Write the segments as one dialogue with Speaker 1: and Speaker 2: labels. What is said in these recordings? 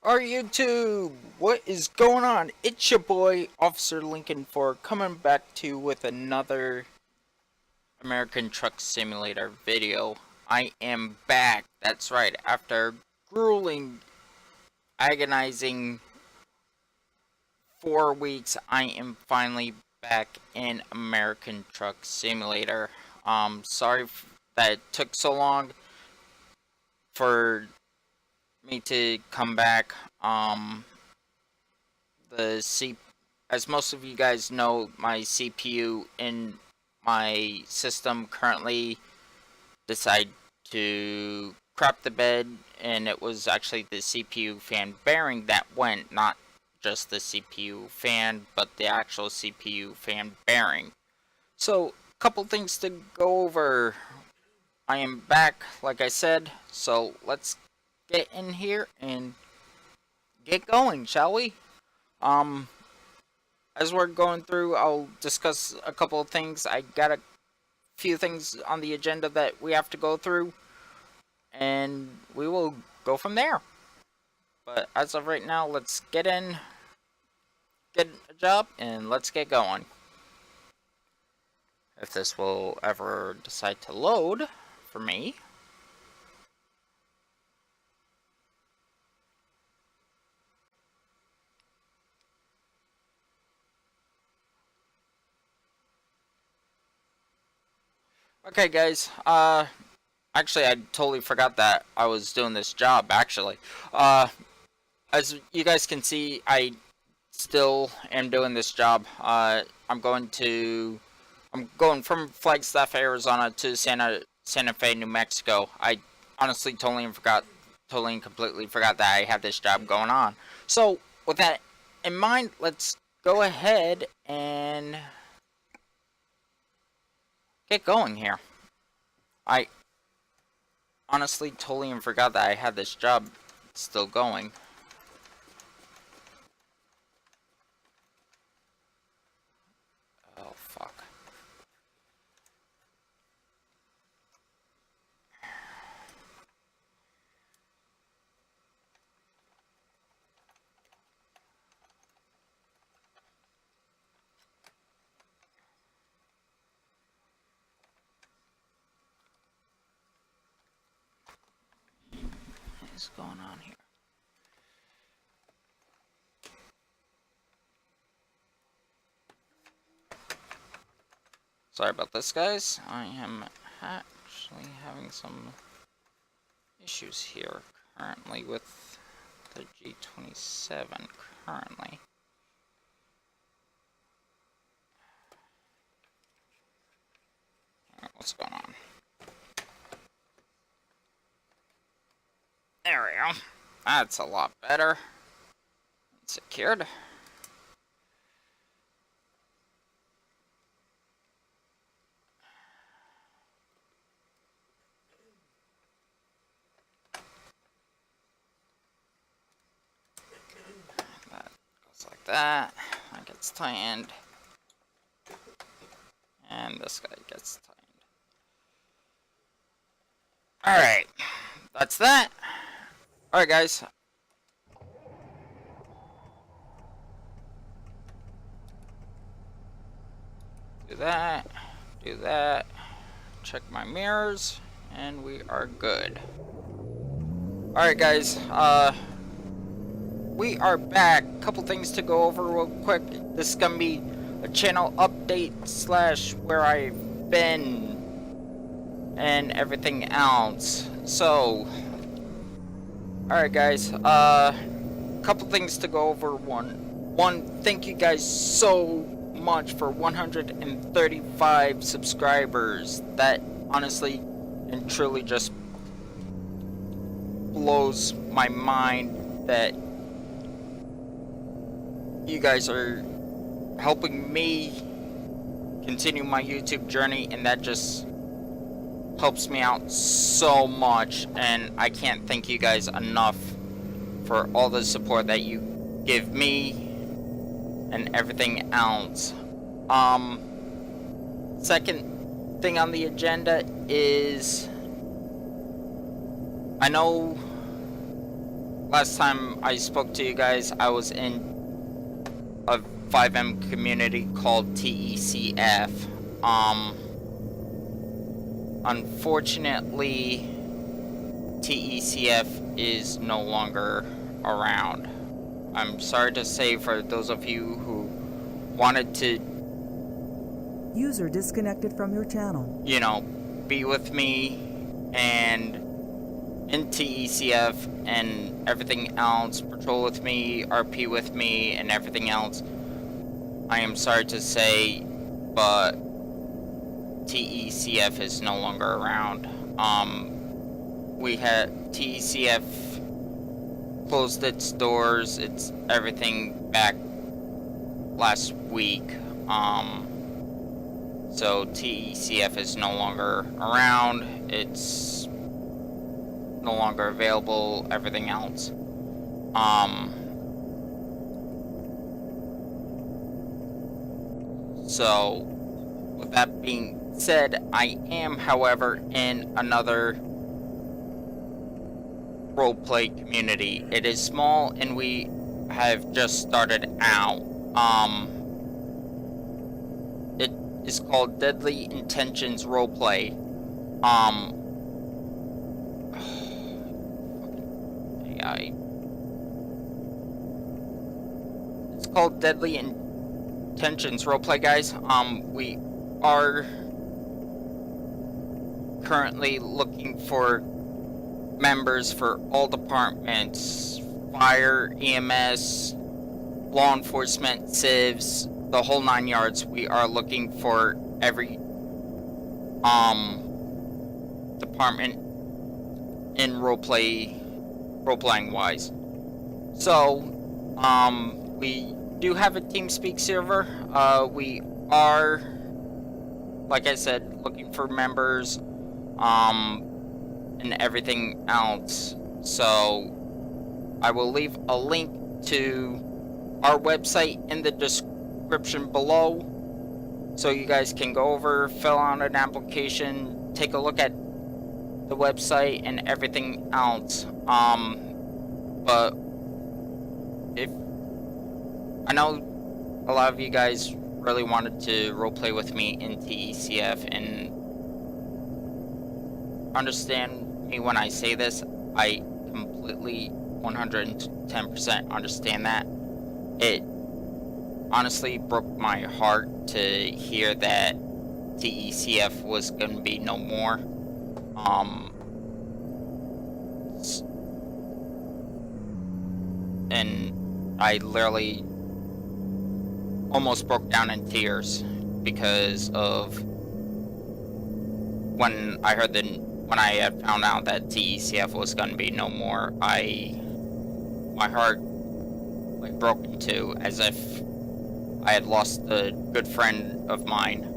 Speaker 1: Our YouTube, what is going on? It's your boy Officer Lincoln for coming back to you with another American Truck Simulator video. I am back. That's right. After grueling, agonizing 4 weeks, I am finally back in American Truck Simulator. Sorry that it took so long for me to come back. The C As most of you guys know, my CPU in my system currently decided to crap the bed, and it was actually the CPU fan bearing that went, not just the CPU fan, but the actual CPU fan bearing. So, a couple things to go over. I am back, like I said, so let's get in here and get going, shall we? Um, as we're going through, I'll discuss a couple of things. I got a few things on the agenda that we have to go through, and we will go from there. But as of right now, let's get in, get a job, and let's get going. If this will ever decide to load for me. Okay, guys, actually, I totally forgot that I was doing this job, actually. As you guys can see, I still am doing this job. I'm going from Flagstaff, Arizona to Santa Fe, New Mexico. I honestly totally and completely forgot that I had this job going on. So, with that in mind, let's go ahead and get going here. I honestly totally forgot that I had this job still going. Oh, fuck. What is going on here? Sorry about this, guys. I am actually having some issues here currently with the G27 currently. Alright, what's going on? There we go. That's a lot better. It's secured. That goes like that. That gets tightened. And this guy gets tightened. Alright. That's that. Alright, guys. Do that. Do that. Check my mirrors. And we are good. Alright, guys. We are back. Couple things to go over real quick. This is gonna be a channel update / where I've been and everything else. So, alright, guys. Couple things to go over. One, thank you guys so much for 135 subscribers. That honestly and truly just blows my mind that you guys are helping me continue my YouTube journey, and that just helps me out so much, and I can't thank you guys enough for all the support that you give me and everything else. Second thing on the agenda is, I know last time I spoke to you guys, I was in a 5M community called TECF. Unfortunately, TECF is no longer around. I'm sorry to say, for those of you who wanted to,
Speaker 2: User disconnected from your channel.
Speaker 1: you know, be with me and in TECF and everything else, patrol with me, RP with me, and everything else, I am sorry to say, but TECF is no longer around. We had TECF closed its doors, its everything back last week. So TECF is no longer around. It's no longer available, everything else. So with that being said, I am, however, in another roleplay community. It is small and we have just started out. It is called Deadly Intentions Roleplay. It's called Deadly Intentions Roleplay, guys. We are currently looking for members for all departments: fire, EMS, law enforcement, civs, the whole 9 yards. We are looking for every department in roleplaying wise. So we do have a TeamSpeak server. We are, like I said, looking for members and everything else. So I will leave a link to our website in the description below, so you guys can go over, fill out an application, take a look at the website and everything else. But if I know a lot of you guys really wanted to roleplay with me in TECF, and understand me when I say this, I completely 110% understand that. It honestly broke my heart to hear that TECF was going to be no more. And I literally almost broke down in tears because of when I heard when I had found out that TECF was going to be no more. My heart like broke in two, as if I had lost a good friend of mine.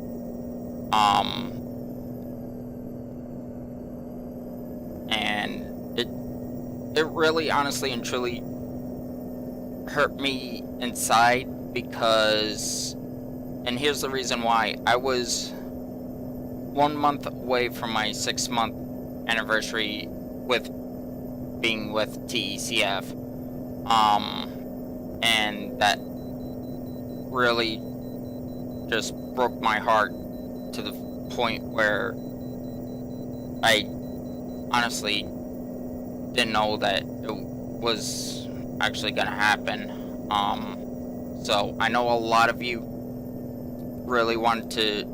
Speaker 1: And it really, honestly and truly hurt me inside, because, and here's the reason why: I was 1 month away from my 6-month anniversary with being with TECF, and that really just broke my heart to the point where I honestly didn't know that it was actually gonna happen. So I know a lot of you really wanted to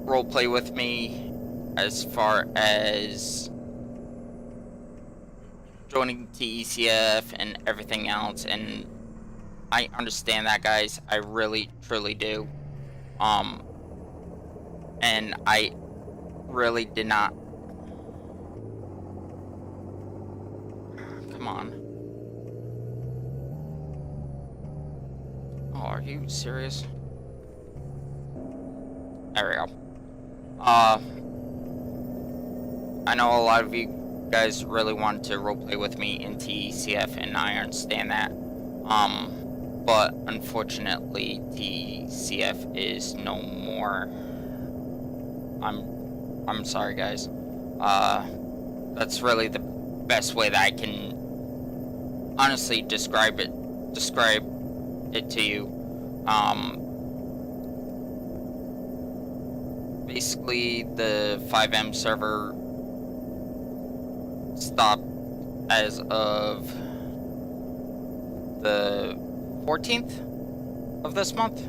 Speaker 1: roleplay with me as far as joining TECF and everything else, and I understand that, guys. I really truly do. And I really did not. Come on. Oh, are you serious? There we go. I know a lot of you guys really want to roleplay with me in TECF, and I understand that. But unfortunately, TECF is no more. I'm sorry, guys. That's really the best way that I can honestly describe it to you. Basically, the 5M server stopped as of the 14th of this month.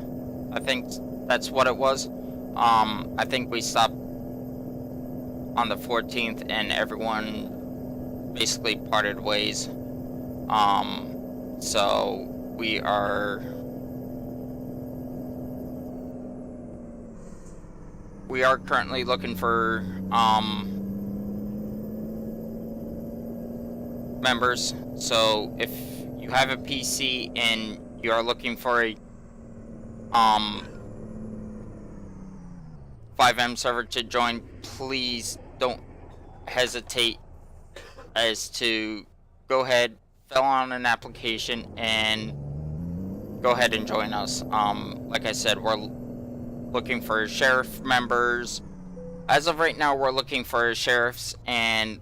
Speaker 1: I think that's what it was. I think we stopped on the 14th, and everyone basically parted ways. So we are currently looking for members. So if you have a PC and you are looking for a 5M server to join, please don't hesitate as to go ahead, fill out an application, and go ahead and join us. Like I said, we're looking for sheriff members. As of right now, we're looking for sheriffs and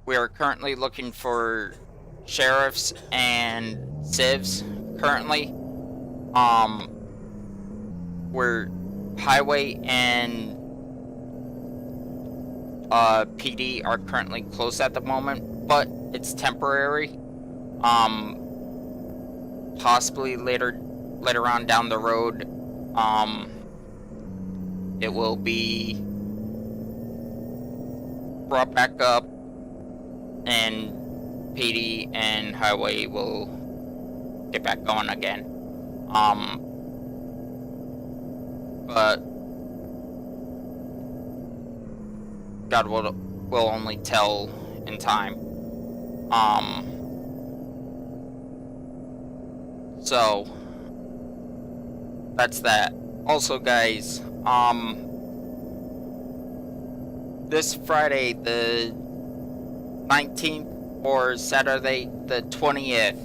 Speaker 1: we are currently looking for sheriffs and civs currently. We're highway and PD are currently closed at the moment, but it's temporary. Possibly later on down the road, it will be brought back up, and PD and highway will get back going again. But God will only tell in time. So that's that. Also, guys, this Friday the 19th or Saturday the 20th,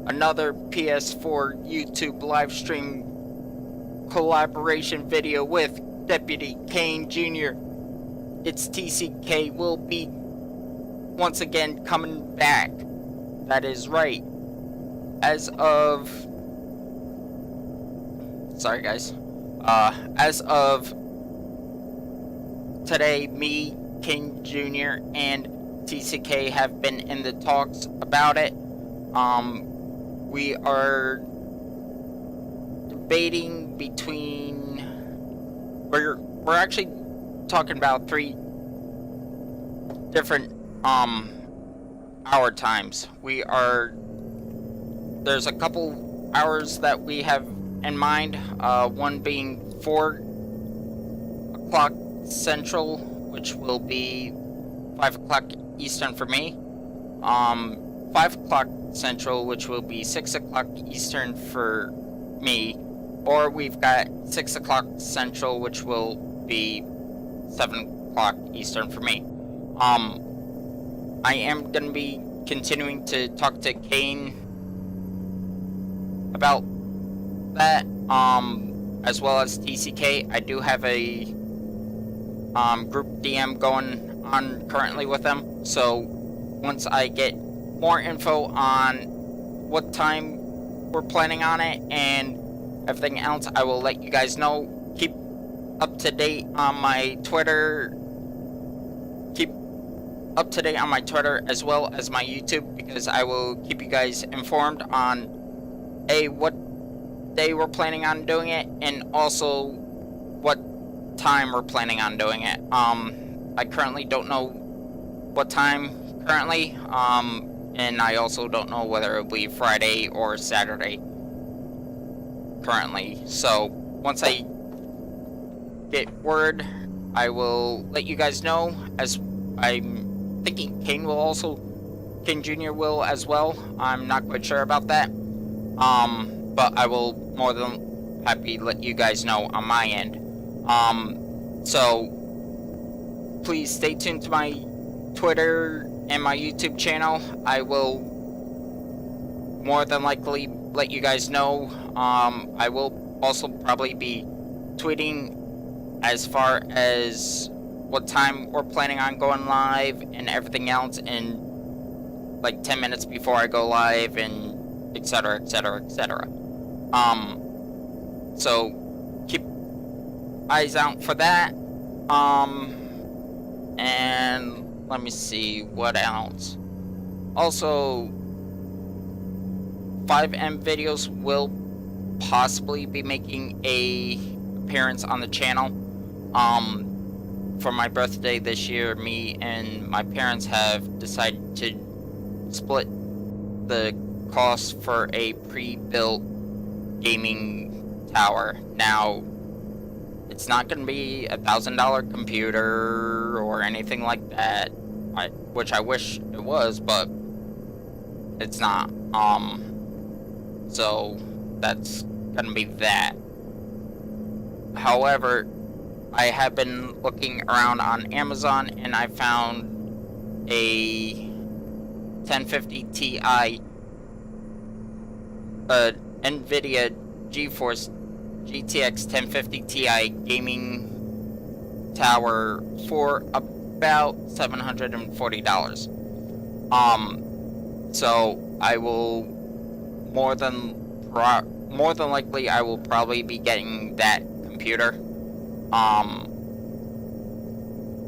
Speaker 1: another PS4 YouTube live stream collaboration video with Deputy Kane Jr. It's TCK will be once again coming back. That is right. As of today, me, King Jr., and TCK have been in the talks about it. We are debating between. We're actually talking about 3 different hour times. There's a couple hours that we have in mind. One being 4 o'clock Central, which will be 5 o'clock Eastern for me. 5 o'clock Central, which will be 6 o'clock Eastern for me. Or we've got 6 o'clock Central, which will be 7 o'clock Eastern for me. I am going to be continuing to talk to Kane about that, as well as TCK. I do have a group DM going on currently with them, so once I get more info on what time we're planning on it and everything else, I will let you guys know. Keep up to date on my Twitter. Keep up to date on my Twitter as well as my YouTube, because I will keep you guys informed on what day we're planning on doing it, and also what time we're planning on doing it. I currently don't know what time currently, and I also don't know whether it'll be Friday or Saturday currently. So once I get word, I will let you guys know, as I'm thinking Kane Jr. will as well. I'm not quite sure about that. But I will more than happy let you guys know on my end. So please stay tuned to my Twitter and my YouTube channel. I will more than likely let you guys know. I will also probably be tweeting as far as what time we're planning on going live and everything else, and like 10 minutes before I go live, and etc, etc, etc. So keep eyes out for that. And let me see what else. Also, 5M videos will possibly be making a appearance on the channel. For my birthday this year, me and my parents have decided to split the cost for a pre-built gaming tower. Now, it's not going to be $1,000 computer or anything like that, which I wish it was, but it's not. So that's going to be that. However, I have been looking around on Amazon, and I found a 1050 Ti NVIDIA GeForce GTX 1050 Ti gaming tower for about $740. So I will more than likely I will probably be getting that computer.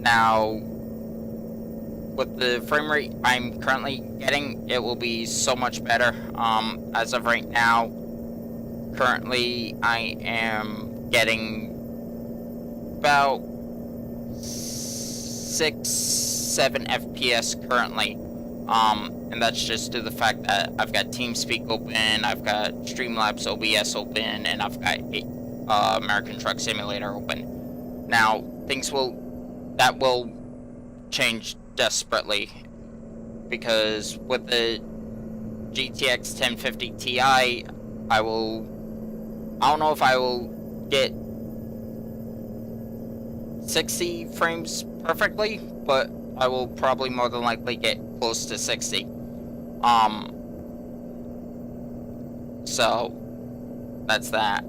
Speaker 1: Now, with the frame rate I'm currently getting, it will be so much better. As of right now, currently I am getting about 6-7 FPS currently. And that's just due to the fact that I've got TeamSpeak open, I've got Streamlabs OBS open, and I've got American Truck Simulator open. Now, that will change desperately, because with the GTX 1050 Ti, I don't know if I will get 60 frames perfectly, but I will probably more than likely get close to 60. So that's that.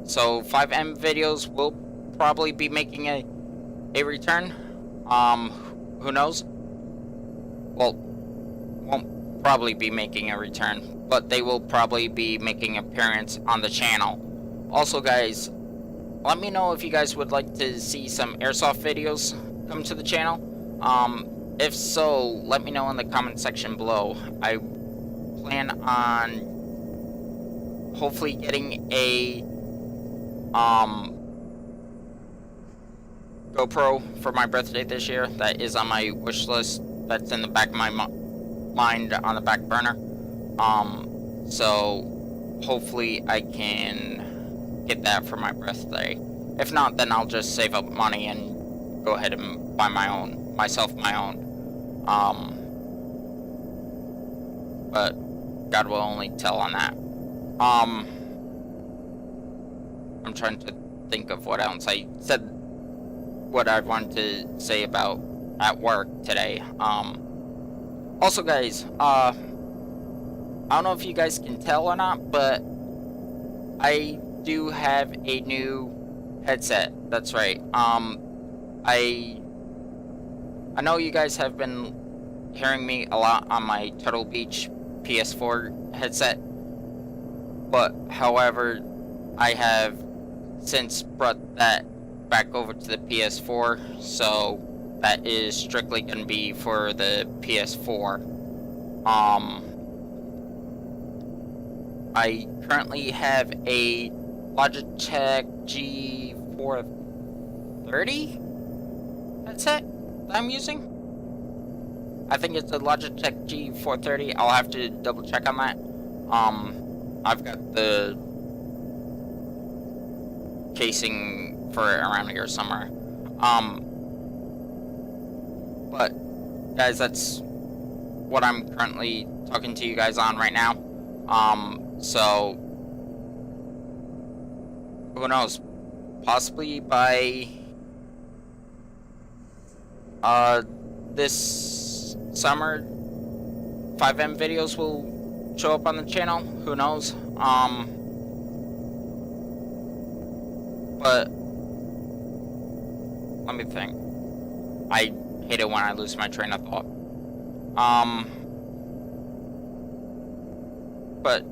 Speaker 1: So 5M videos will probably be making a return. Who knows? Well, won't probably be making a return, but they will probably be making an appearance on the channel. Also, guys, let me know if you guys would like to see some airsoft videos come to the channel. If so, let me know in the comment section below. I plan on hopefully getting a GoPro for my birthday this year. That is on my wish list. That's in the back of my mind, on the back burner. So hopefully I can get that for my birthday. If not, then I'll just save up money and go ahead and buy myself my own. But God will only tell on that. I'm trying to think of what else. I said what I wanted to say about at work today. Also, guys, I don't know if you guys can tell or not, but I do have a new headset. That's right. I know you guys have been hearing me a lot on my Turtle Beach PS4 headset, but however, I have since brought that back over to the PS4, so that is strictly going to be for the PS4. I currently have a Logitech G430 headset that I'm using. I think it's a Logitech G430. I'll have to double check on that. I've got the casing for it around here somewhere. But guys, that's what I'm currently talking to you guys on right now. So who knows? Possibly by this summer, 5M videos will show up on the channel. Who knows? But let me think. I hate it when I lose my train of thought. But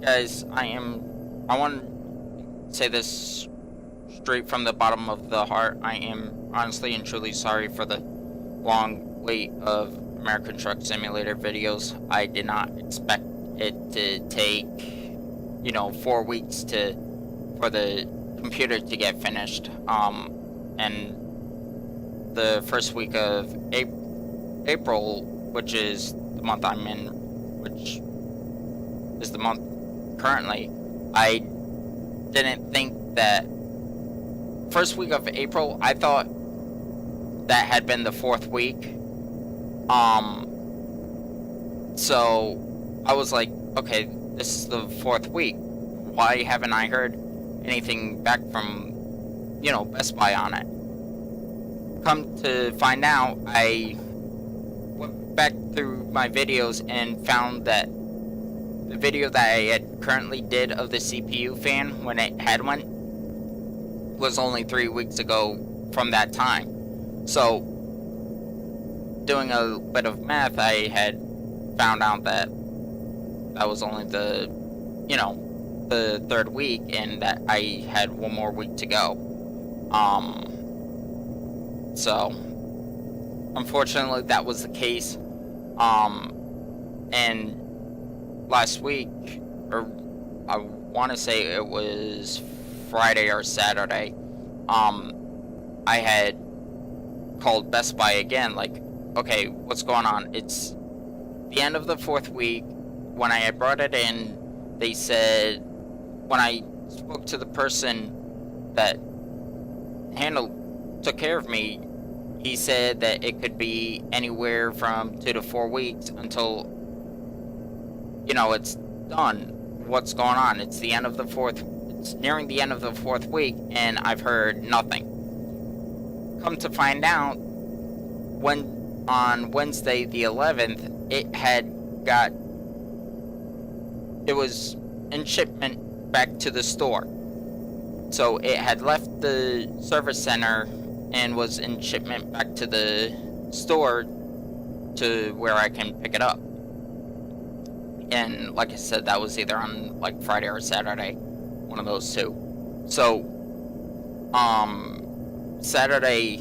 Speaker 1: guys, I want to say this straight from the bottom of the heart. I am honestly and truly sorry for the long wait of American Truck Simulator videos. I did not expect it to take, 4 weeks for the computer to get finished. And the first week of April, which is the month I'm in, which is the month currently, I didn't think that first week of April, I thought that had been the 4th week. So I was like, okay, this is the 4th week. Why haven't I heard anything back from, Best Buy on it? Come to find out, I went back through my videos and found that the video that I had currently did of the CPU fan when it had one was only 3 weeks ago from that time. So, doing a bit of math, I had found out that that was only the 3rd week, and that I had 1 more week to go. So, unfortunately, that was the case. And last week, or I want to say it was Friday or Saturday, I had called Best Buy again, like, okay, what's going on? It's the end of the 4th week. When I had brought it in, they said, when I spoke to the person that took care of me, he said that it could be anywhere from 2 to 4 weeks until, it's done. What's going on? It's the end of the 4th, it's nearing the end of the 4th week, and I've heard nothing. Come to find out, when on Wednesday the 11th, it was in shipment back to the store. So it had left the service center and was in shipment back to the store to where I can pick it up. And like I said, that was either on like Friday or Saturday, one of those two. So, Saturday,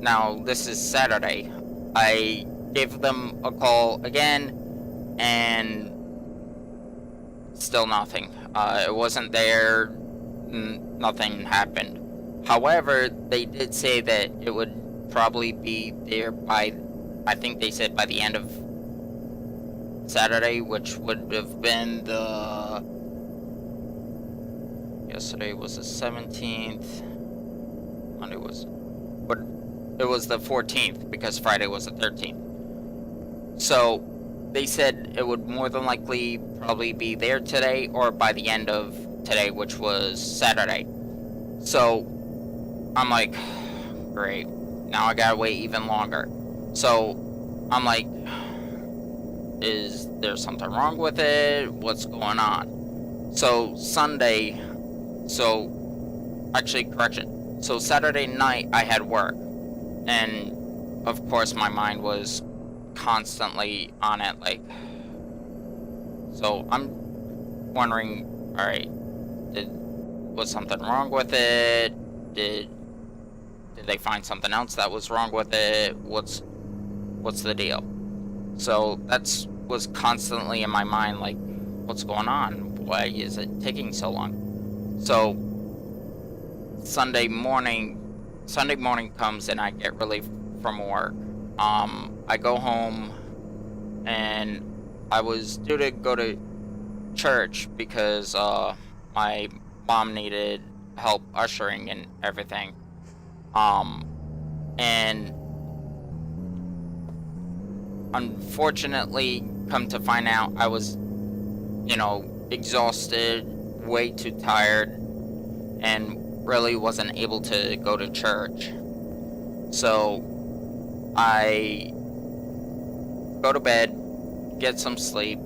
Speaker 1: now this is Saturday, I gave them a call again, and still nothing. It wasn't there, nothing happened. However, they did say that it would probably be there by, I think they said by the end of Saturday, which would have been yesterday was the 17th, Monday was, but it was the 14th, because Friday was the 13th. So, they said it would more than likely probably be there today, or by the end of today, which was Saturday. So, I'm like, great, now I gotta wait even longer. So, I'm like, is there something wrong with it? What's going on? So, Saturday night I had work, and of course my mind was constantly on it, like, so I'm wondering, alright, was something wrong with it? Did they find something else that was wrong with it? What's the deal? So that's was constantly in my mind, like, what's going on? Why is it taking so long? So Sunday morning comes and I get relief from work. I go home, and I was due to go to church because my mom needed help ushering and everything. And unfortunately, come to find out, I was, exhausted, way too tired, and really wasn't able to go to church. So I go to bed, get some sleep,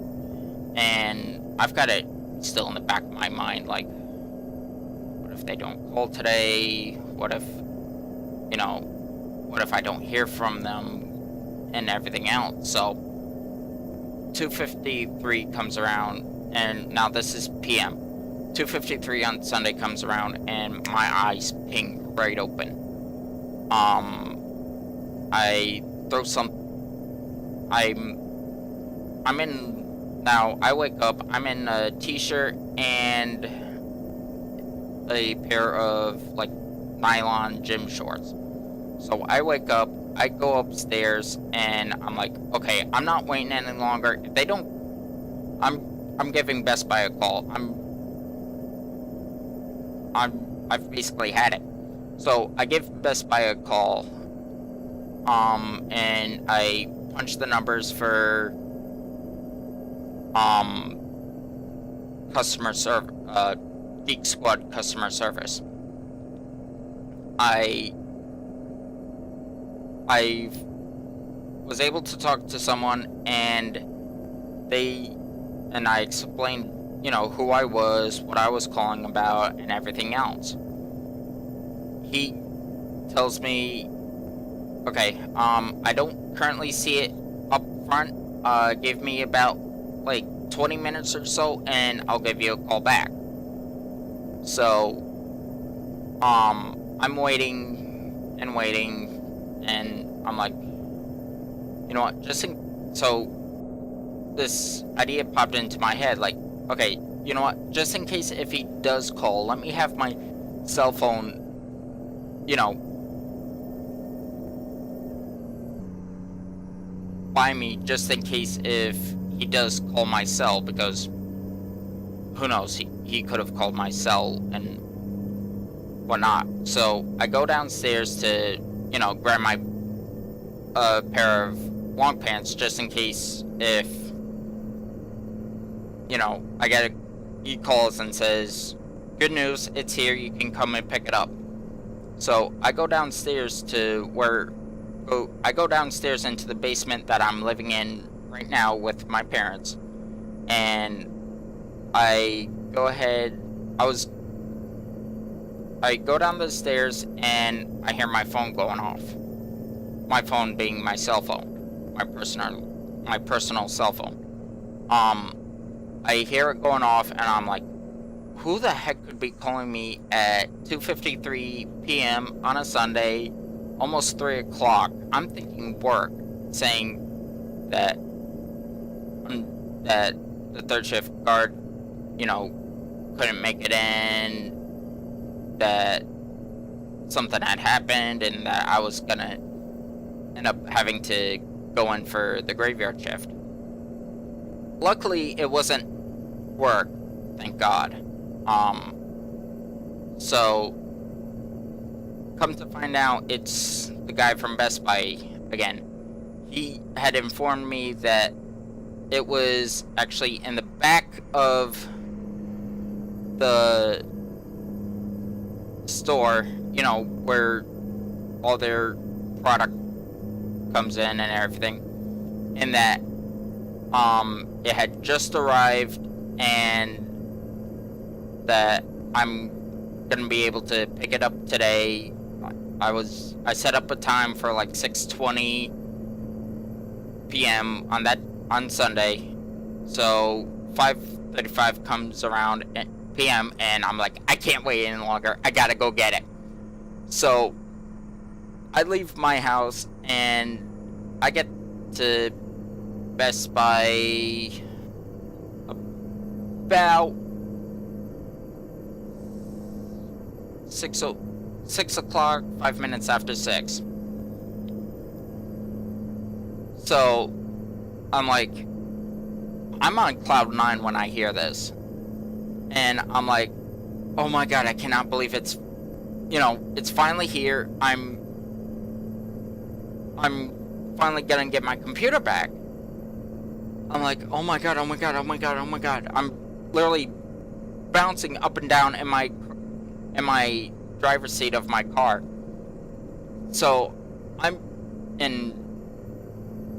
Speaker 1: and I've got it still in the back of my mind, like, what if they don't call today? What if what if I don't hear from them and everything else? So 2:53 comes around, and now this is PM. 2:53 on Sunday comes around, and my eyes ping right open. I throw some. I'm in. Now I wake up. I'm in a t-shirt and a pair of like nylon gym shorts. So I wake up. I go upstairs, and I'm like, okay, I'm not waiting any longer. If they don't, I'm giving Best Buy a call. I've basically had it. So I give Best Buy a call, and I punch the numbers for customer service, Geek Squad customer service. I was able to talk to someone, and I explained, who I was, what I was calling about, and everything else. He tells me, okay, I don't currently see it up front. Give me about like 20 minutes or so, and I'll give you a call back. So, I'm waiting and waiting, and I'm like, you know what, so this idea popped into my head, like, okay, you know what, just in case if he does call, let me have my cell phone, by me, just in case if he does call my cell, because who knows, he could have called my cell and whatnot. So I go downstairs to, grab my pair of long pants, just in case if, he calls and says, good news, it's here, you can come and pick it up. So I go downstairs I go downstairs into the basement that I'm living in right now with my parents, and I go down the stairs, and I hear my phone going off. My phone being my cell phone, my personal cell phone. I hear it going off, and I'm like, who the heck could be calling me at 2:53 p.m. on a Sunday, almost 3 o'clock? I'm thinking work, saying that the third shift guard, couldn't make it in, that something had happened, and that I was gonna end up having to go in for the graveyard shift. Luckily, it wasn't work, thank God. So come to find out, it's the guy from Best Buy again. He had informed me that it was actually in the back of the store, where all their product comes in and everything, and that it had just arrived, and that I'm gonna be able to pick it up today. I set up a time for like 6:20 p.m. on Sunday, so 5:35 comes around p.m. and I'm like, I can't wait any longer. I gotta go get it. So I leave my house, and I get to Best Buy about 6 o'clock, 5 minutes after 6. So I'm like, I'm on cloud 9 when I hear this, and I'm like, oh my god, I cannot believe it's finally here. I'm finally gonna get my computer back. I'm like, oh my god, oh my god, oh my god, oh my god. I'm literally bouncing up and down in my driver's seat of my car. So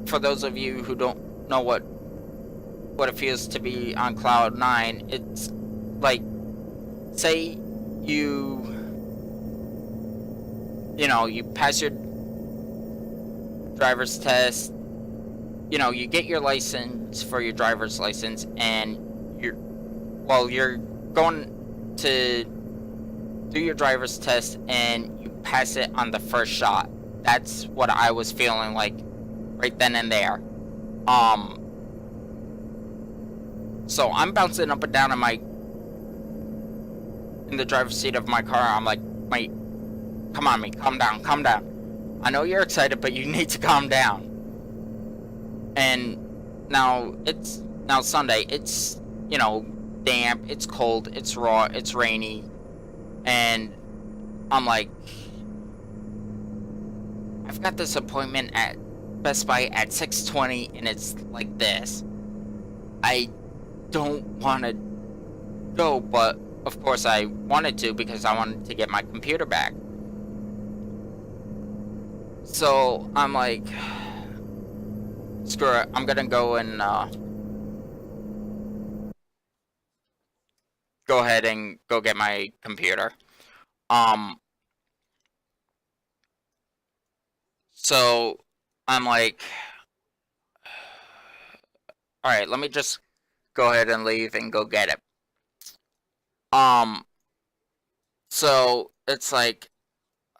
Speaker 1: for those of you who don't know what it feels to be on cloud 9, it's like, say you you pass your driver's test, you get your license for your driver's license, and you're going to do your driver's test and you pass it on the first shot. That's what I was feeling like right then and there. So I'm bouncing up and down in the driver's seat of my car. I'm like, mate, come on, mate, calm down. I know you're excited, but you need to calm down. And now it's Sunday. It's, damp, it's cold, it's raw, it's rainy. And I'm like, I've got this appointment at Best Buy at 6:20 and it's like this. I don't want to go, but of course I wanted to because I wanted to get my computer back. So I'm like, screw it, I'm gonna go and go ahead and go get my computer. So I'm like, alright, let me just go ahead and leave and go get it. So it's like,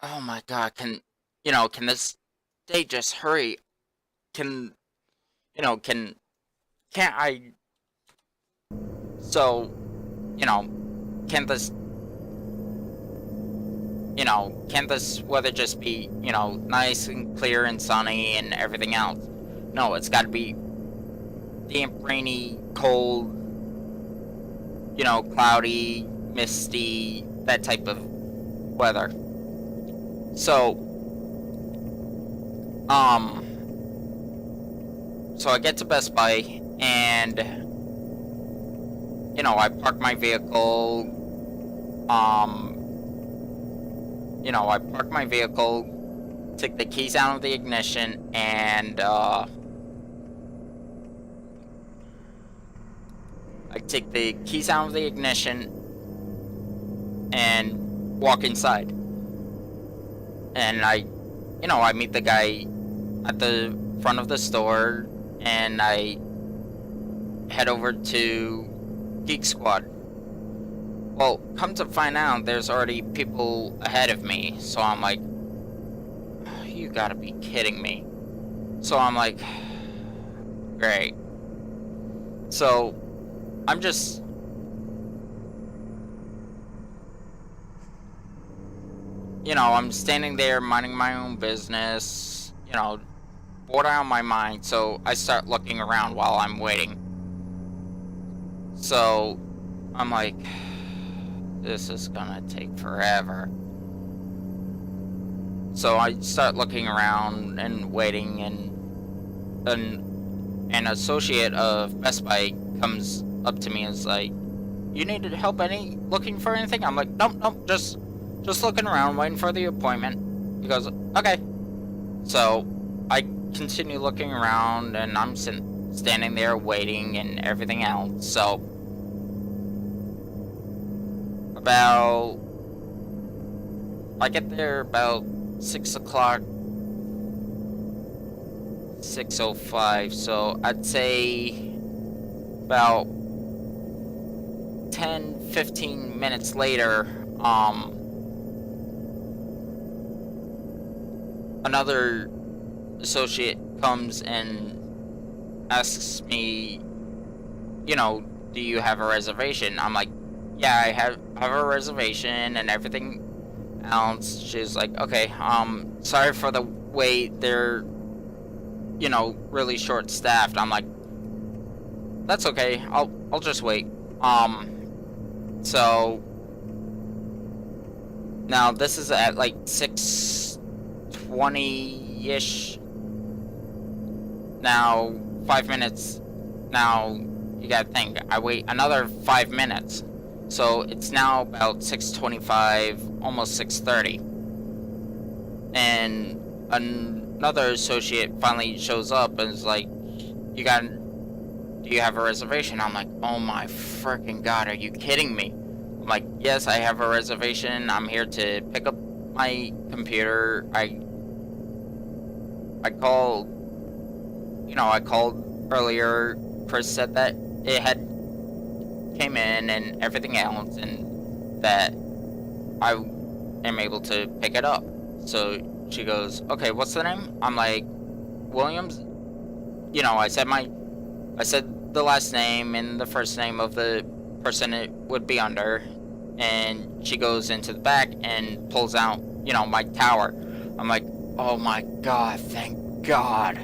Speaker 1: oh my god, can this day just hurry? Can't I, so, can this, can this weather just be, nice and clear and sunny and everything else? No, it's gotta be damp, rainy, cold, cloudy, misty, that type of weather. So, so I get to Best Buy and, I park my vehicle, take the keys out of the ignition, and, I take the keys out of the ignition and walk inside. And I meet the guy at the front of the store, and I head over to Geek Squad. Well, come to find out, there's already people ahead of me, so I'm like, you gotta be kidding me. So I'm like, great. So, I'm just, I'm standing there minding my own business, bored out of my mind, so I start looking around while I'm waiting. So, I'm like, this is gonna take forever. So I start looking around and waiting, and an associate of Best Buy comes up to me and is like, you need help looking for anything? I'm like, nope, just looking around, waiting for the appointment. He goes, okay. So I continue looking around, and I'm standing there waiting and everything else. So I get there about 6 o'clock, 6:05, so I'd say about 10-15 minutes later, another associate comes and asks me, do you have a reservation? I'm like, yeah, I have a reservation and everything else. She's like, okay, sorry for the wait, they're, really short-staffed. I'm like, that's okay, I'll just wait. So now this is at like 6:20-ish. Now 5 minutes. Now you gotta think, I wait another 5 minutes. So it's now about 6:25, almost 6:30. And another associate finally shows up and is like, do you have a reservation? I'm like, oh my freaking god, are you kidding me? I'm like, yes, I have a reservation. I'm here to pick up my computer. I called, I called earlier. Chris said that it had came in and everything else, and that I am able to pick it up. So she goes, okay, what's the name? I'm like, Williams. I said the last name and the first name of the person it would be under, and she goes into the back and pulls out, my tower. I'm like, oh my god, thank god.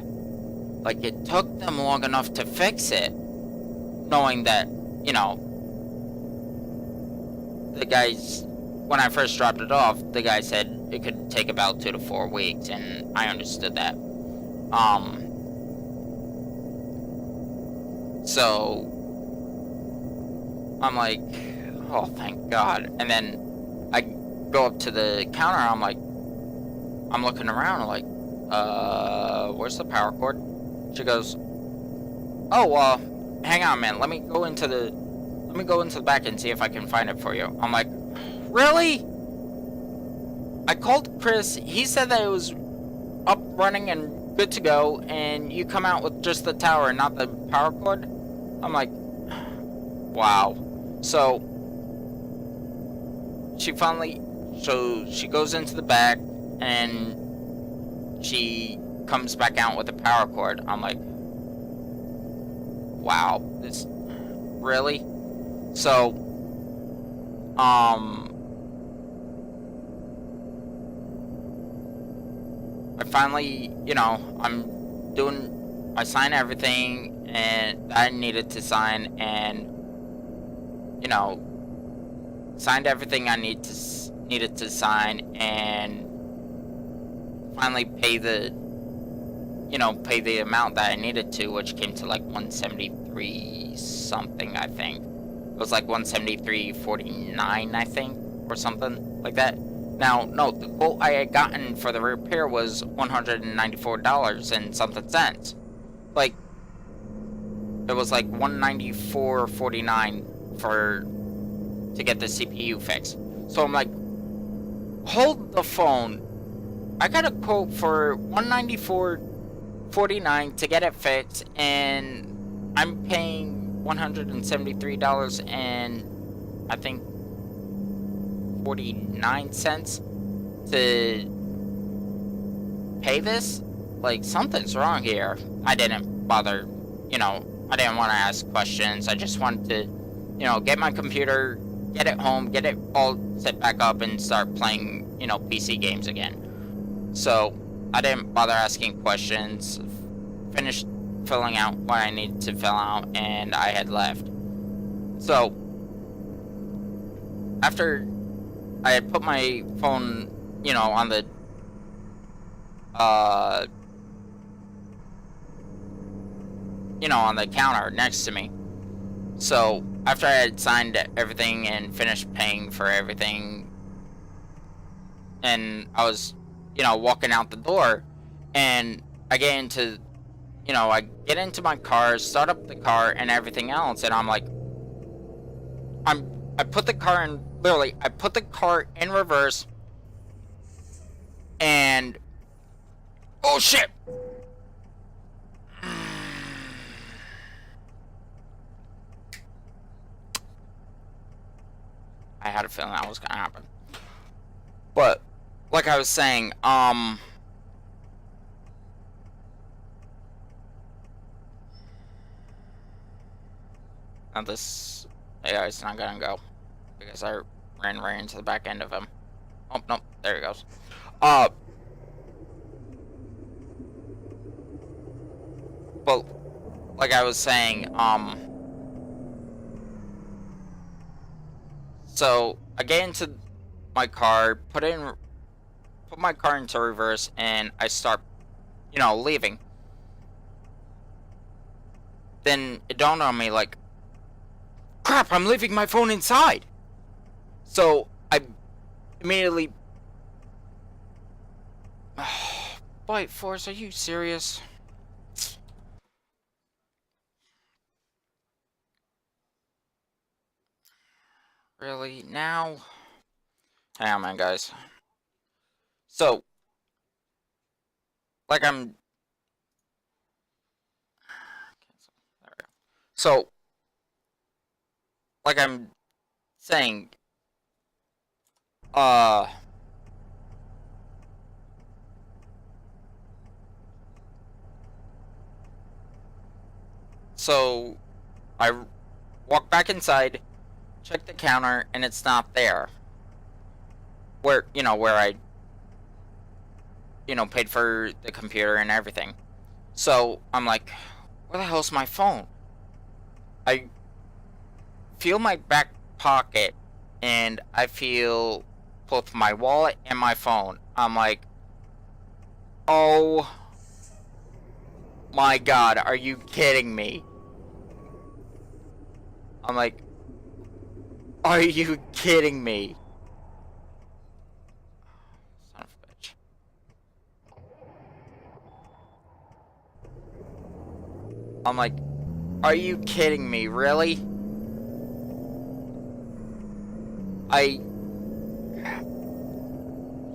Speaker 1: Like, it took them long enough to fix it, knowing that, the guys, when I first dropped it off, the guy said it could take about 2 to 4 weeks, and I understood that. So I'm like, oh, thank God. And then I go up to the counter. I'm looking around. I'm like, where's the power cord? She goes, oh, hang on, man. Let me go into the back and see if I can find it for you. I'm like, really? I called Chris. He said that it was up, running, and good to go, and you come out with just the tower and not the power cord? I'm like, wow. So she goes into the back and she comes back out with the power cord. I'm like, wow, this really? So I finally, I sign everything and I needed to sign, and signed everything I needed to sign, and finally pay the amount that I needed to, which came to like 173 something, I think. It was like 173.49, I think, or something like that. Now, no, the quote I had gotten for the repair was $194 and something cents. Like, it was like 194.49 to get the CPU fixed. So I'm like, hold the phone. I got a quote for $194.49 to get it fixed, and I'm paying $173 and I think 49 cents to pay this? Like, something's wrong here. I didn't bother, I didn't want to ask questions. I just wanted to, get my computer, get it home, get it all set back up, and start playing, PC games again. So I didn't bother asking questions, finished filling out what I needed to fill out, and I had left. So after I had put my phone, on the on the counter next to me. So after I had signed everything and finished paying for everything, and I was, walking out the door, and I get into, I get into my car, start up the car and everything else, and I'm like, I put the car in, literally, I put the car in reverse, and, oh shit! I had a feeling that was gonna happen. But, like I was saying, now this AI is not gonna go, because I ran right into the back end of him. Oh, no, there he goes. But, like I was saying, so I get into my car, put my car into reverse, and I start, leaving. Then it dawned on me, like, crap, I'm leaving my phone inside. So I immediately, Bite Force, are you serious? Really? Now? Hang on, man, guys. So, like I'm, there we go. So, like I'm saying, uh, so I walk back inside, check the counter, and it's not there. Where I, paid for the computer and everything. So I'm like, where the hell's my phone? I feel my back pocket, and I feel both my wallet and my phone. I'm like, oh my god, are you kidding me? I'm like, are you kidding me? Son of a bitch. I'm like, are you kidding me? Really? I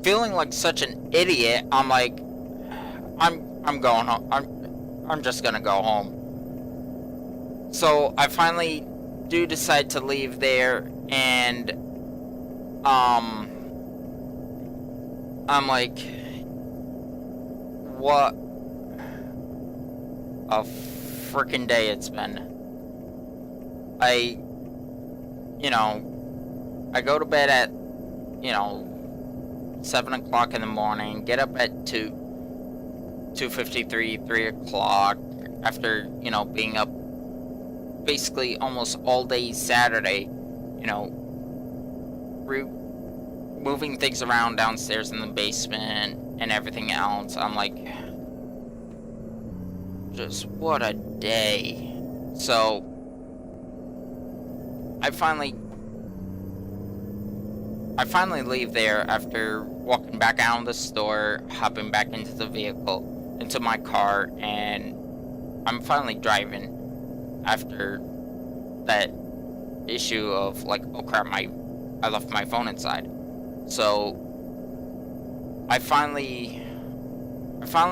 Speaker 1: feeling like such an idiot. I'm like, I'm going home. I'm just gonna go home. So I finally do decide to leave there, and I'm like, what a freaking day it's been. I go to bed at 7 o'clock in the morning, get up at 2:53, 3 o'clock, after, being up basically almost all day Saturday, moving things around downstairs in the basement and everything else. I'm like, just what a day. So, I finally leave there after walking back out of the store, hopping back into the vehicle, into my car, and I'm finally driving after that issue of like, oh crap, I left my phone inside. So I finally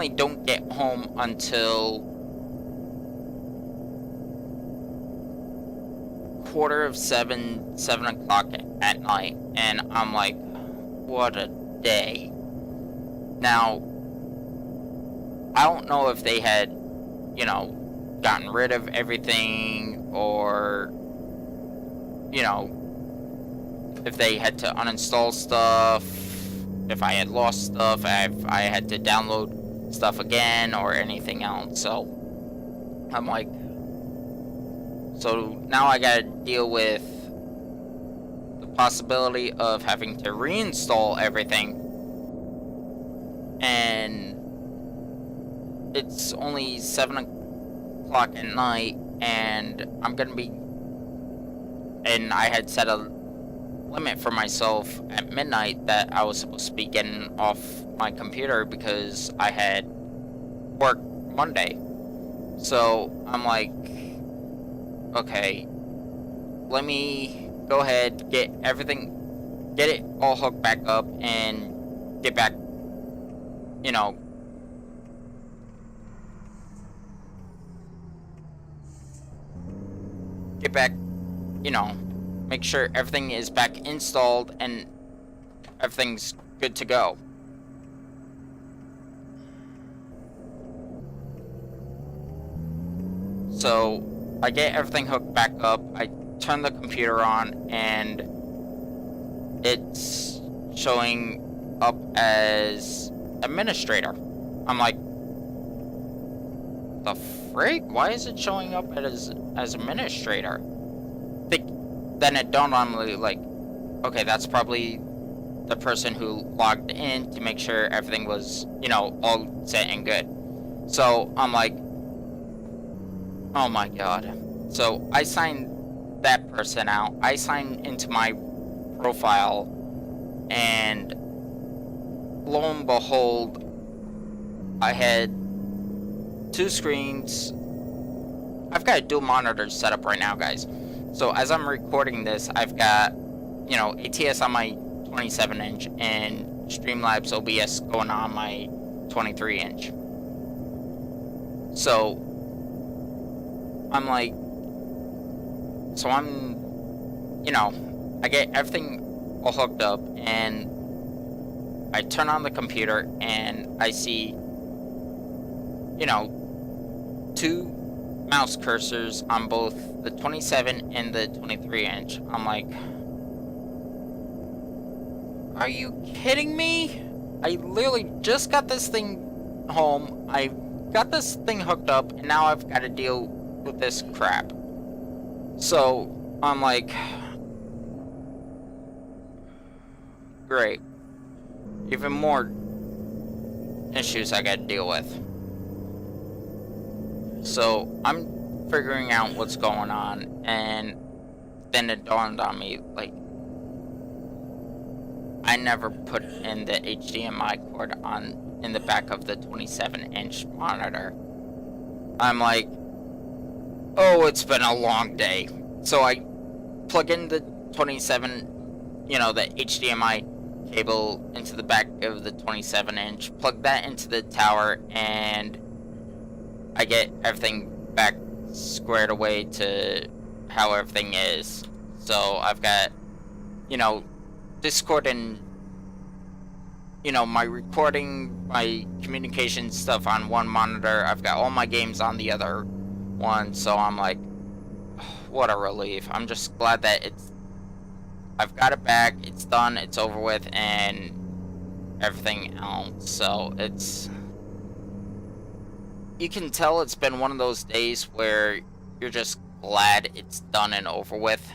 Speaker 1: don't get home until 7:15, 7 o'clock at night, and I'm like, what a day. Now, I don't know if they had, gotten rid of everything, or, if they had to uninstall stuff, if I had lost stuff, if I had to download stuff again, or anything else. So, I'm like, so now I gotta deal with the possibility of having to reinstall everything, and it's only 7 o'clock at night, and and I had set a limit for myself at midnight that I was supposed to be getting off my computer because I had work Monday. So I'm like, okay, let me go ahead, get it all hooked back up, and get back, get back, make sure everything is back installed and everything's good to go. So I get everything hooked back up, I turn the computer on, and it's showing up as administrator. I'm like, the frick? Why is it showing up as administrator? Then it dawned on me, like, okay, that's probably the person who logged in to make sure everything was, all set and good. So I'm like, oh my god. So I signed that person out. I signed into my profile, and lo and behold, I had two screens. I've got a dual monitor set up right now, guys. So as I'm recording this, I've got, ATS on my 27-inch and Streamlabs OBS going on my 23-inch. So I'm like, I get everything all hooked up, and I turn on the computer and I see, two mouse cursors on both the 27 and the 23-inch. I'm like, are you kidding me? I literally just got this thing home. I got this thing hooked up, and now I've got to deal with this crap. So I'm like, great. Even more issues I gotta deal with. So I'm figuring out what's going on, and then it dawned on me, like, I never put in the HDMI cord in the back of the 27-inch monitor. I'm like, oh, it's been a long day. So I plug in the 27, the HDMI cable into the back of the 27-inch, plug that into the tower, and I get everything back squared away to how everything is. So I've got, Discord and, my recording, my communication stuff on one monitor. I've got all my games on the other one. So I'm like, what a relief. I'm just glad that I've got it back, it's done, it's over with, and everything else. So you can tell it's been one of those days where you're just glad it's done and over with.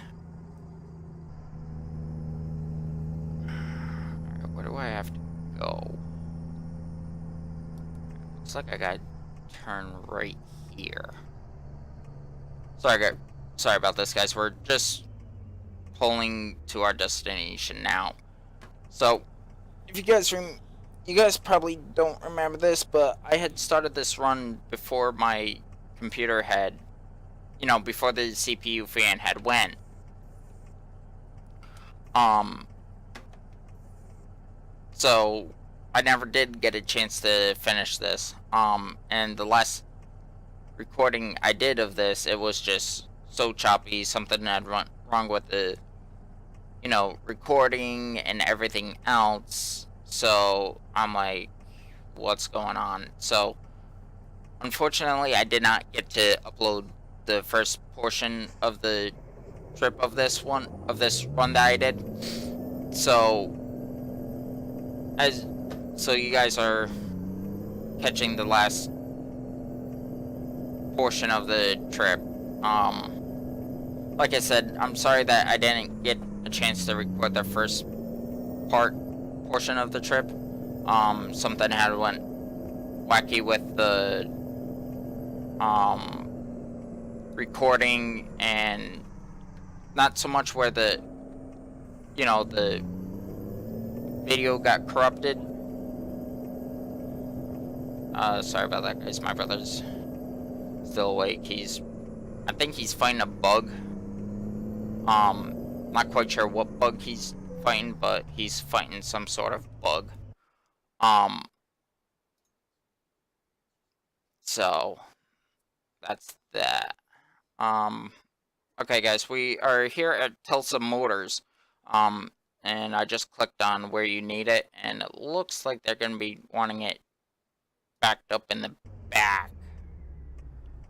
Speaker 1: Where do I have to go? Looks like I gotta turn right here. Sorry about this, guys. We're just pulling to our destination now. So, if you guys probably don't remember this, but I had started this run before my computer had, before the CPU fan had went. So I never did get a chance to finish this. And the last recording I did of this, it was just so choppy. Something had wrong with the, recording and everything else. So I'm like, what's going on? So unfortunately, I did not get to upload the first portion of the trip of this run that I did. So you guys are catching the last portion of the trip. Like I said, I'm sorry that I didn't get a chance to record the first portion of the trip. Something had went wacky with the recording, and not so much where the video got corrupted. Sorry about that, guys. My brother's still awake. I think he's fighting a bug. Not quite sure what bug he's fighting, but he's fighting some sort of bug. So that's that. Okay, guys, we are here at Tulsa Motors. And I just clicked on where you need it, and it looks like they're gonna be wanting it backed up in the back.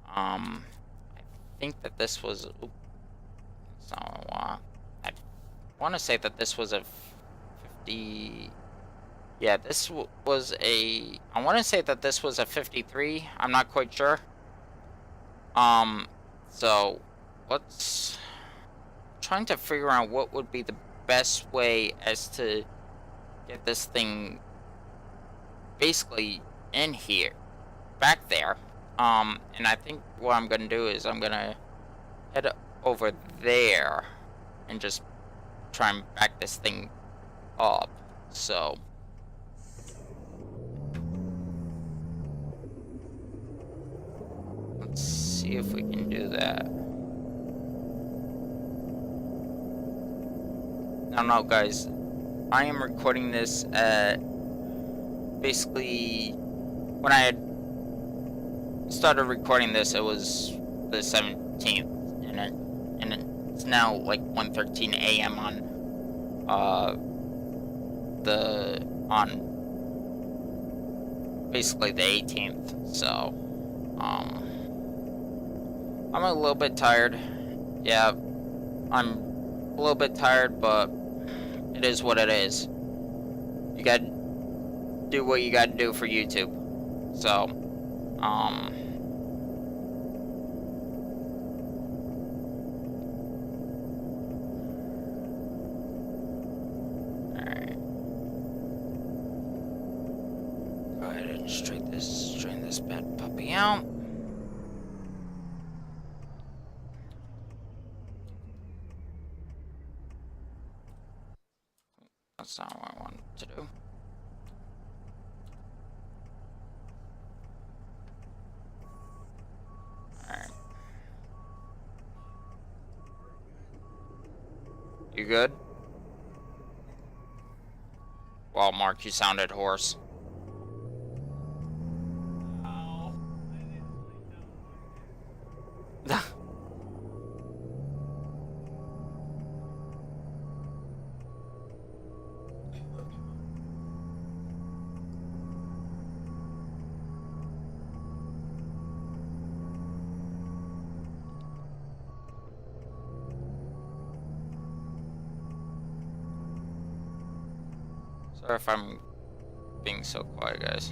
Speaker 1: I think that this was. So I want to say that this was a 50. Yeah, this was a. I want to say that this was a 53. I'm not quite sure. So let's trying to figure out what would be the best way as to get this thing basically in here, back there. And I think what I'm gonna do is I'm gonna head over there and just try and back this thing up. So let's see if we can do that. I don't know, guys. I am recording this at basically when I had started recording this, it was the 17th, and it's now like 1:13 a.m. on basically the 18th. So I'm a little bit tired. Yeah, I'm a little bit tired, but it is what it is. You gotta do what you gotta do for YouTube. So, alright. Go ahead and straighten this bad puppy out. That's not what I wanted to do. Alright. You good? Well, Mark, you sounded hoarse. Sorry if I'm being so quiet, guys.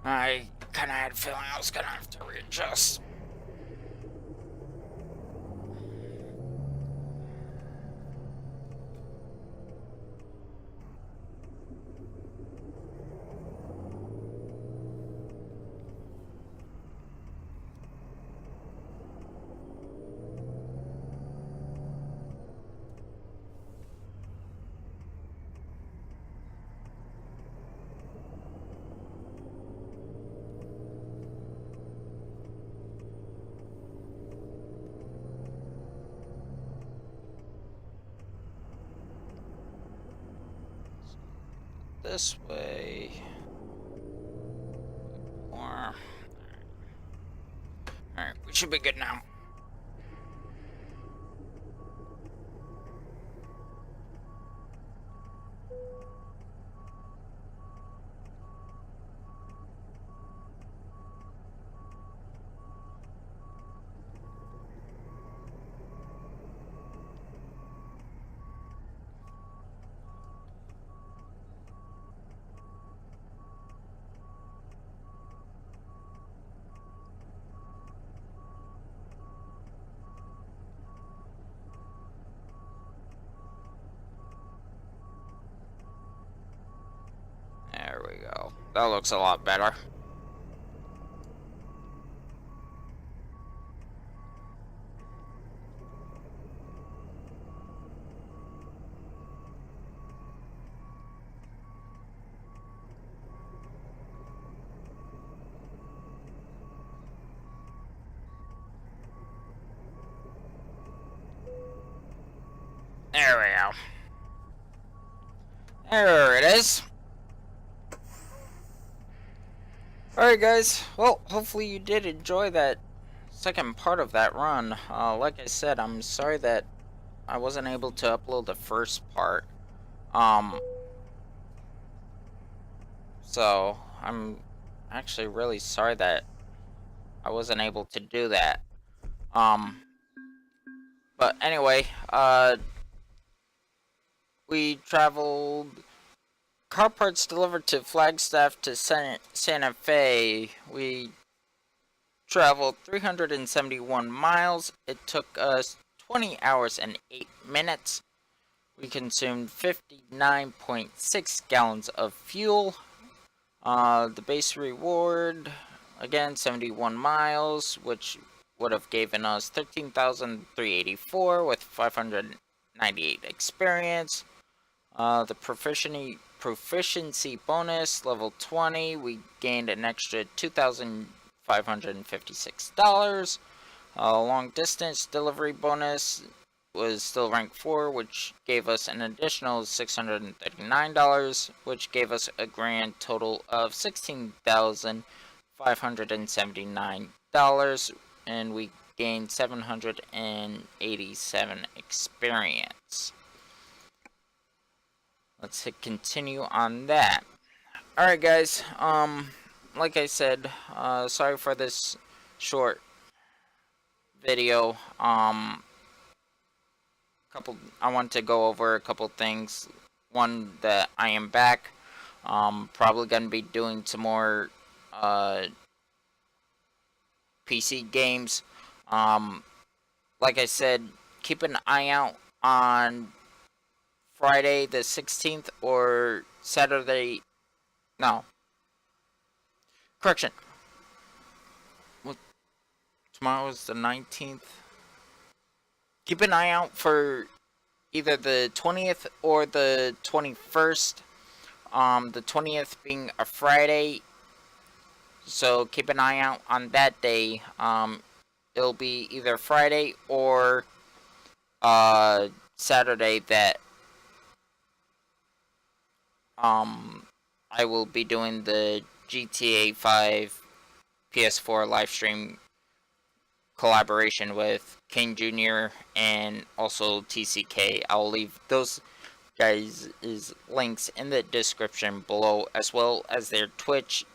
Speaker 1: I kinda had a feeling I was gonna have to readjust. This way. More. Alright, we should be good now. That looks a lot better. There we go. There it is. Alright guys, well, hopefully you did enjoy that second part of that run. Like I said, I'm sorry that I wasn't able to upload the first part. So I'm actually really sorry that I wasn't able to do that. Um, but anyway, we traveled car parts delivered to Flagstaff to Santa Fe. We traveled 371 miles. It took us 20 hours and 8 minutes. We consumed 59.6 gallons of fuel. The base reward, again, 71 miles, which would have given us 13,384 with 598 experience. The proficiency bonus, level 20, we gained an extra $2,556. Long distance delivery bonus was still rank 4, which gave us an additional $639, which gave us a grand total of $16,579, and we gained 787 experience. Let's hit continue on that. Alright guys, like I said, sorry for this short video. I want to go over a couple things. One, that I am back. Probably gonna be doing some more PC games. Like I said, keep an eye out on Friday the 16th or Saturday. No. Correction. Tomorrow is the 19th. Keep an eye out for either the 20th or the 21st. The 20th being a Friday. So keep an eye out on that day. It'll be either Friday or Saturday that I will be doing the GTA 5 PS4 live stream collaboration with King Jr. and also TCK. I'll leave those guys' links in the description below, as well as their Twitch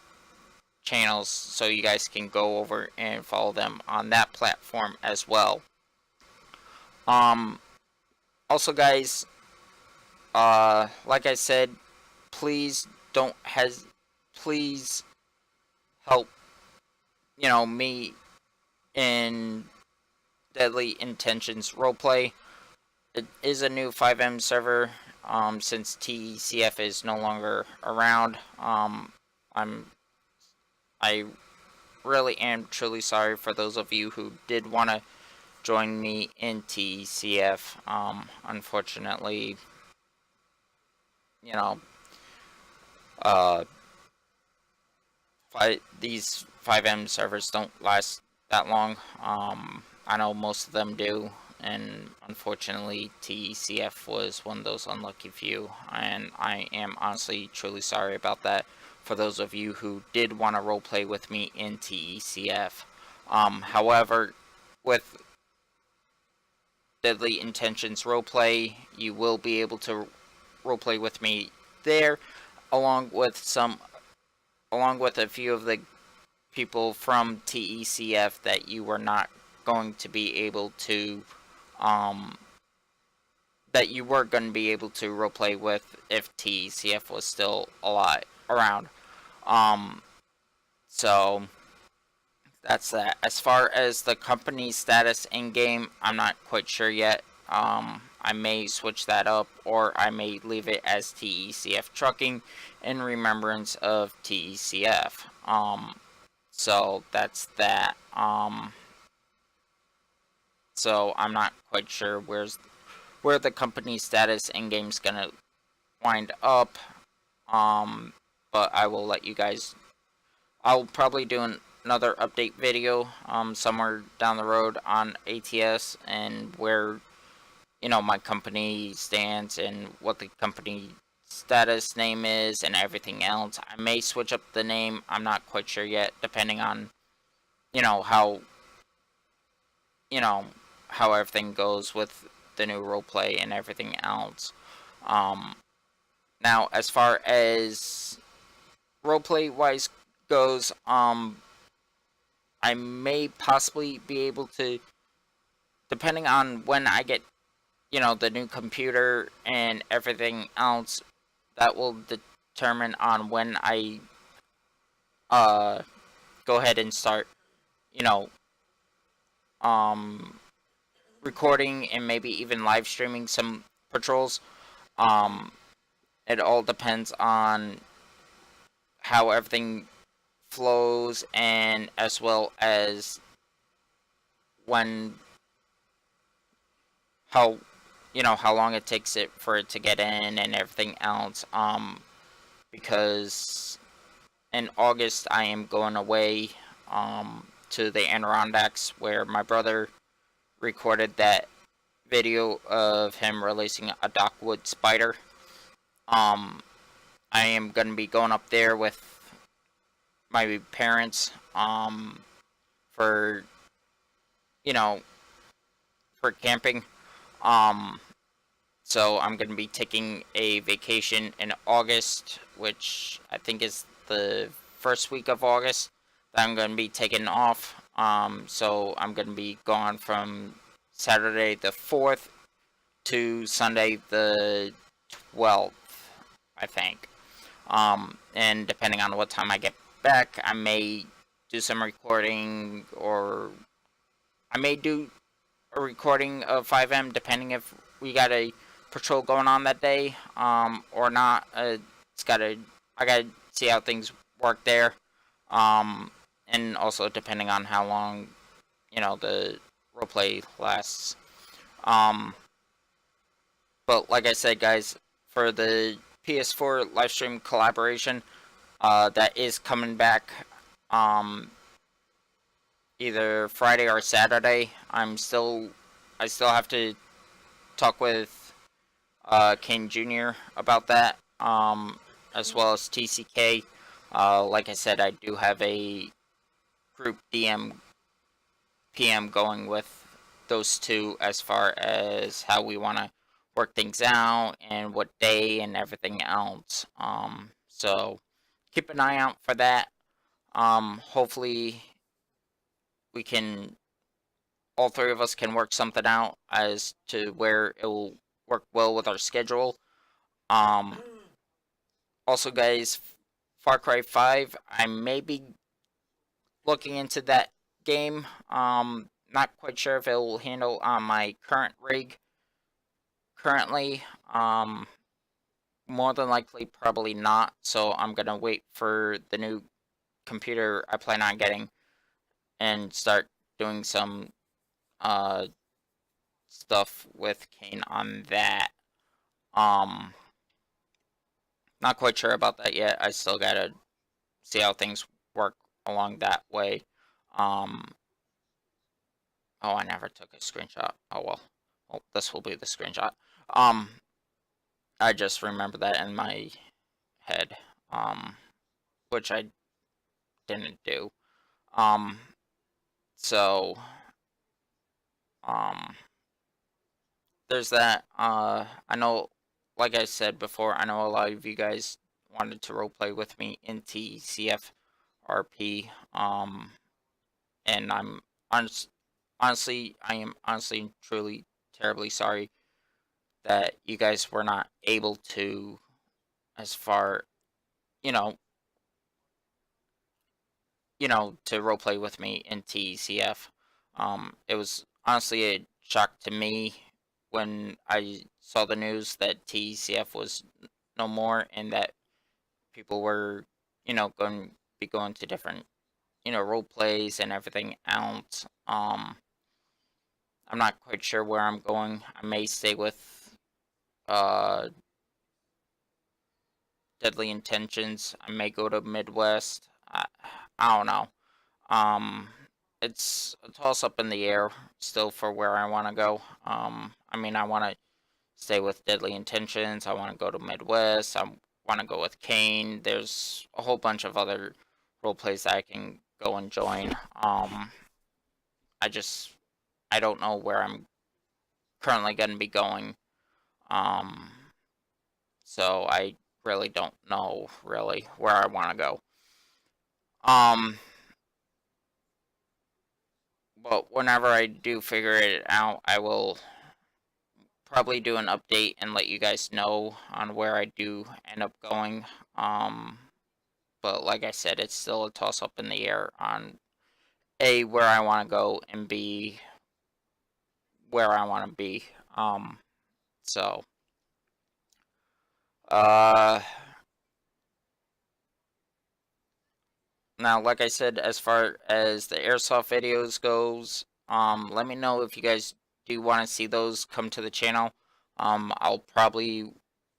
Speaker 1: channels, so you guys can go over and follow them on that platform as well. Also guys, like I said, please please help, me in Deadly Intentions roleplay. It is a new 5M server, since TCF is no longer around. I really am truly sorry for those of you who did want to join me in TCF. Unfortunately, uh, these 5M servers don't last that long. I know most of them do, and unfortunately TCF was one of those unlucky few, and I am honestly truly sorry about that for those of you who did want to roleplay with me in TCF. However, with Deadly Intentions roleplay, you will be able to roleplay with me there, along with a few of the people from TECF that you were not going to be able to roleplay with if TECF was still around. So that's that. As far as the company status in game, I'm not quite sure yet. I may switch that up, or I may leave it as TECF Trucking in remembrance of TECF. So that's that. So I'm not quite sure where the company status in game's gonna wind up. But I will let you guys. I'll probably do another update video somewhere down the road on ATS and where my company stands and what the company status name is and everything else. I may switch up the name. I'm not quite sure yet, depending on how you know how everything goes with the new roleplay and everything else. Um, Now, as far as roleplay wise goes, I may possibly be able to, depending on when I get, the new computer and everything else, that will determine on when I uh go ahead and start, you know, um recording and maybe even live streaming some patrols. Um, it all depends on how everything flows and as well as when how how long it takes it for it to get in and everything else. Because in August I am going away to the Adirondacks where my brother recorded that video of him releasing a Dockwood spider. I am going to be going up there with my parents for you know for camping. Um, so I'm going to be taking a vacation in August, which I think is the first week of August that I'm going to be taking off. So I'm going to be gone from Saturday the 4th to Sunday the 12th, I think. And depending on what time I get back, I may do some recording, or I may do a recording of 5M depending if we got a patrol going on that day, or not. I gotta see how things work there, and also depending on how long the roleplay lasts. Um, but like I said, guys, for the PS4 livestream collaboration, that is coming back, um, either Friday or Saturday. I still have to talk with Kane Jr. about that, as well as TCK. Like I said, I do have a group DM PM going with those two as far as how we want to work things out and what day and everything else. So keep an eye out for that. Hopefully we can all three of us can work something out as to where it will work well with our schedule. Um, Also, guys, Far Cry 5, I may be looking into that game. Not quite sure if it will handle on my current rig currently. More than likely, probably not. So I'm gonna wait for the new computer I plan on getting and start doing some uh stuff with Kane on that. Um, Not quite sure about that yet. I still gotta see how things work along that way. Um, oh, I never took a screenshot. Oh well. Well, this will be the screenshot. Um, I just remember that in my head. Which I didn't do. Um, so, um, there's that. I know, like I said before, I know a lot of you guys wanted to roleplay with me in TCFRP. And honestly, I am honestly and truly terribly sorry that you guys were not able to, as far, you know, to roleplay with me in TECF. It was honestly a shock to me when I saw the news that TECF was no more and that people were, going to be going to different, role plays and everything else. I'm not quite sure where I'm going. I may stay with uh, Deadly Intentions. I may go to Midwest. I don't know. Um, it's a toss up in the air still for where I want to go. I mean, I want to stay with Deadly Intentions. I want to go to Midwest. I want to go with Kane. There's a whole bunch of other role plays that I can go and join. I just I don't know where I'm currently going to be going. Um, so I really don't know really where I want to go. Um, but whenever I do figure it out, I will probably do an update and let you guys know on where I do end up going. Um, but like I said, it's still a toss up in the air on A, where I want to go, and B, where I want to be. So, uh, now, like I said, as far as the airsoft videos goes, let me know if you guys do want to see those come to the channel. I'll probably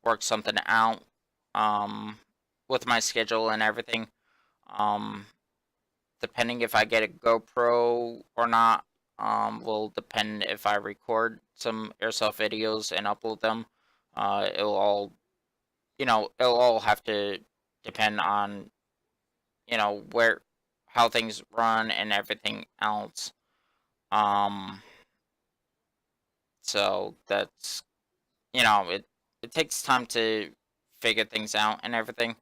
Speaker 1: work something out, with my schedule and everything. Um, Depending if I get a GoPro or not, will depend if I record some airsoft videos and upload them. It'll all have to depend on, where, how things run and everything else. Um, so that's, it takes time to figure things out and everything.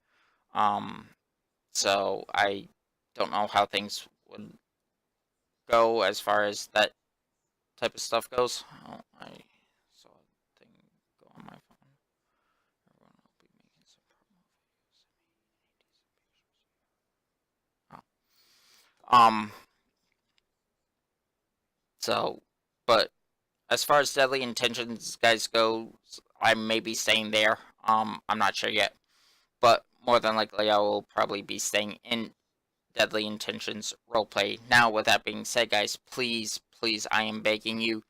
Speaker 1: Um, so I don't know how things would go as far as that type of stuff goes. Oh, I saw a thing go on my phone. Everyone will be making some promo videos. So, but as far as Deadly Intentions guys go, I may be staying there. I'm not sure yet, but more than likely I will probably be staying in Deadly Intentions roleplay. Now, with that being said, guys, please, please, I am begging you,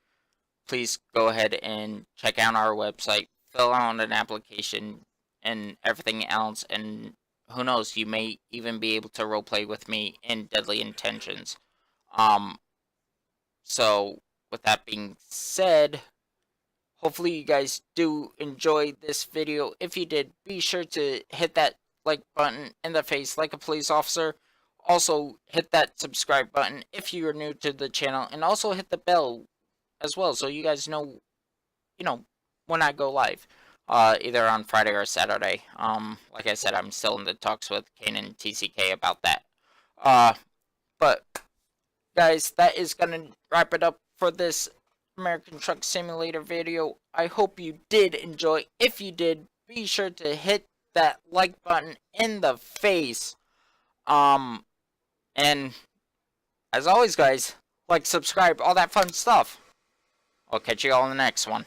Speaker 1: please go ahead and check out our website, fill out an application, and everything else, and who knows, you may even be able to roleplay with me in Deadly Intentions. Um, so, with that being said, hopefully you guys do enjoy this video. If you did, be sure to hit that like button in the face like a police officer. Also, hit that subscribe button if you are new to the channel, and also hit the bell as well so you guys know, you know, when I go live. Either on Friday or Saturday. Like I said, I'm still in the talks with Kane and TCK about that. But guys, that is gonna wrap it up for this American Truck Simulator video. I hope you did enjoy. If you did, be sure to hit that like button in the face. And as always, guys, like, subscribe, all that fun stuff. I'll catch you all in the next one.